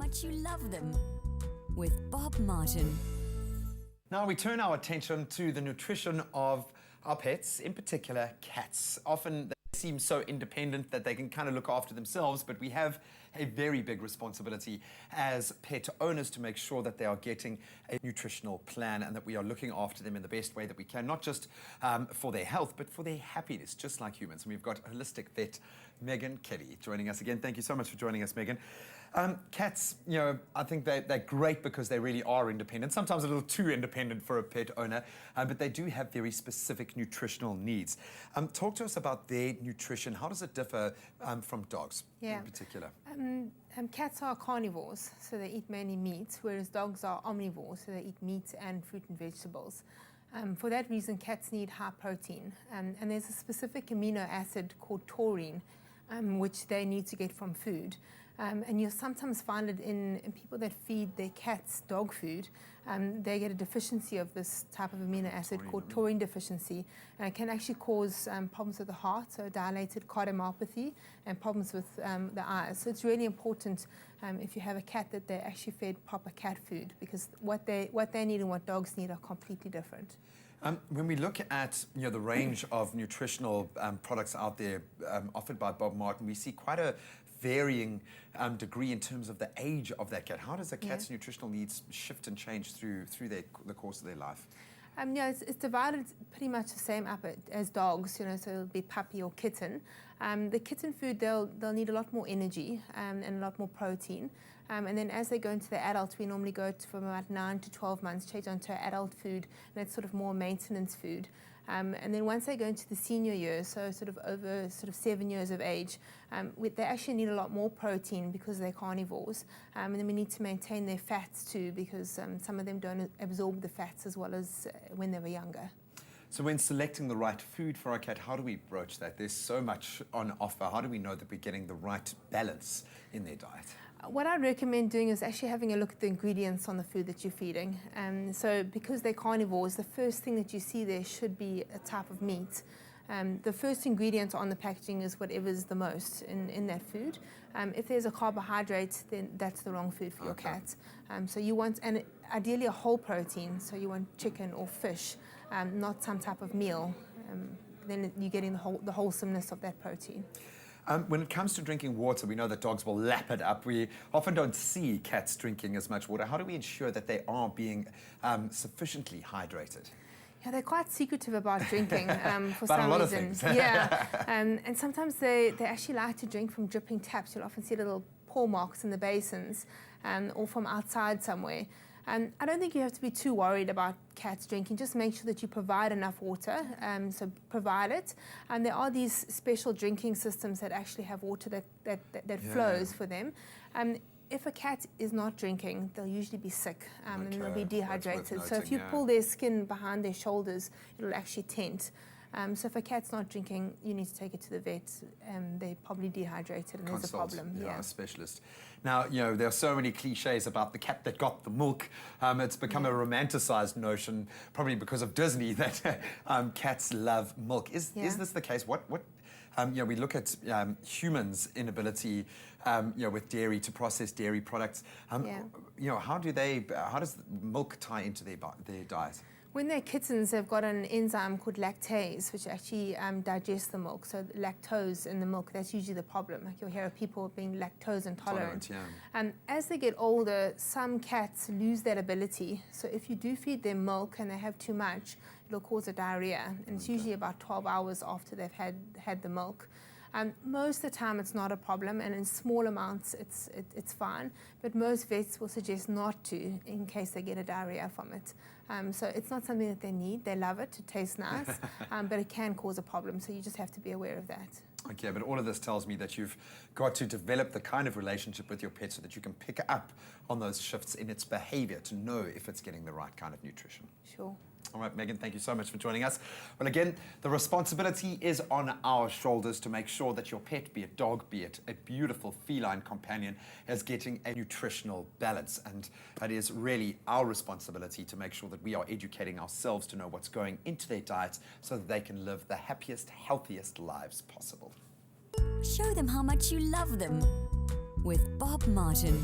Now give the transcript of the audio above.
much you love them with Bob Martin. Now we turn our attention to the nutrition of our pets, in particular cats. Often they seem so independent that they can kind of look after themselves, but we have a very big responsibility as pet owners to make sure that they are getting a nutritional plan and that we are looking after them in the best way that we can, not just for their health, but for their happiness, just like humans. And we've got holistic vet Megan Kelly joining us again. Thank you so much for joining us, Megan. Cats, you know, I think they're great because they really are independent, sometimes a little too independent for a pet owner, but they do have very specific nutritional needs. Talk to us about their nutrition. How does it differ from dogs in particular? Cats are carnivores, so they eat mainly meat, whereas dogs are omnivores, so they eat meat and fruit and vegetables. For that reason, cats need high protein, and there's a specific amino acid called taurine, which they need to get from food. And you'll sometimes find it in people that feed their cats dog food. They get a deficiency of this type of amino acid called taurine deficiency. And it can actually cause problems with the heart, so dilated cardiomyopathy, and problems with the eyes. So it's really important if you have a cat that they're actually fed proper cat food, because what they need and what dogs need are completely different. When we look at the range of nutritional products out there offered by Bob Martin, we see quite a varying degree in terms of the age of that cat. How does a cat's nutritional needs shift and change through the course of their life? It's divided pretty much the same up as dogs, so it'll be puppy or kitten. The kitten food, they'll need a lot more energy and a lot more protein. And then as they go into the adults, we normally go from about 9 to 12 months, change onto adult food, and it's sort of more maintenance food. And then once they go into the senior years, so sort of over 7 years of age, they actually need a lot more protein because they're carnivores. And then we need to maintain their fats too, because some of them don't absorb the fats as well as when they were younger. So when selecting the right food for our cat, how do we broach that? There's so much on offer. How do we know that we're getting the right balance in their diet? What I recommend doing is actually having a look at the ingredients on the food that you're feeding. So because they're carnivores, the first thing that you see there should be a type of meat. The first ingredient on the packaging is whatever's the most in that food. If there's a carbohydrate, then that's the wrong food for your cat. So you want, and ideally a whole protein, so you want chicken or fish, not some type of meal. Then you're getting the wholesomeness of that protein. When it comes to drinking water, we know that dogs will lap it up. We often don't see cats drinking as much water. How do we ensure that they are being sufficiently hydrated? Yeah, they're quite secretive about drinking for about some a lot reason. of things. Yeah, and sometimes they actually like to drink from dripping taps. You'll often see little paw marks in the basins, or from outside somewhere. I don't think you have to be too worried about cats drinking. Just make sure that you provide enough water, so provide it. And there are these special drinking systems that actually have water that flows for them. If a cat is not drinking, they'll usually be sick and they'll be dehydrated. So if you pull their skin behind their shoulders, it'll actually tent. So if a cat's not drinking, you need to take it to the vet. They're probably dehydrated and there's a problem. Yeah, a specialist. Now, there are so many cliches about the cat that got the milk. It's become a romanticized notion, probably because of Disney, that cats love milk. Is this the case? What we look at humans' inability, with dairy to process dairy products. How does milk tie into their diet? When they're kittens, they've got an enzyme called lactase, which actually digests the milk. So lactose in the milk, that's usually the problem. Like you'll hear of people being lactose intolerant. As they get older, some cats lose that ability. So if you do feed them milk and they have too much, it'll cause a diarrhea. And it's usually about 12 hours after they've had the milk. Most of the time it's not a problem, and in small amounts it's fine, but most vets will suggest not to in case they get a diarrhea from it. So it's not something that they need. They love it tastes nice, but it can cause a problem, so you just have to be aware of that. Okay, but all of this tells me that you've got to develop the kind of relationship with your pet so that you can pick up on those shifts in its behavior to know if it's getting the right kind of nutrition. Sure. All right, Megan, thank you so much for joining us. Well, again, the responsibility is on our shoulders to make sure that your pet, be it dog, be it a beautiful feline companion, is getting a nutritional balance. And that is really our responsibility to make sure that we are educating ourselves to know what's going into their diets so that they can live the happiest, healthiest lives possible. Show them how much you love them with Bob Martin.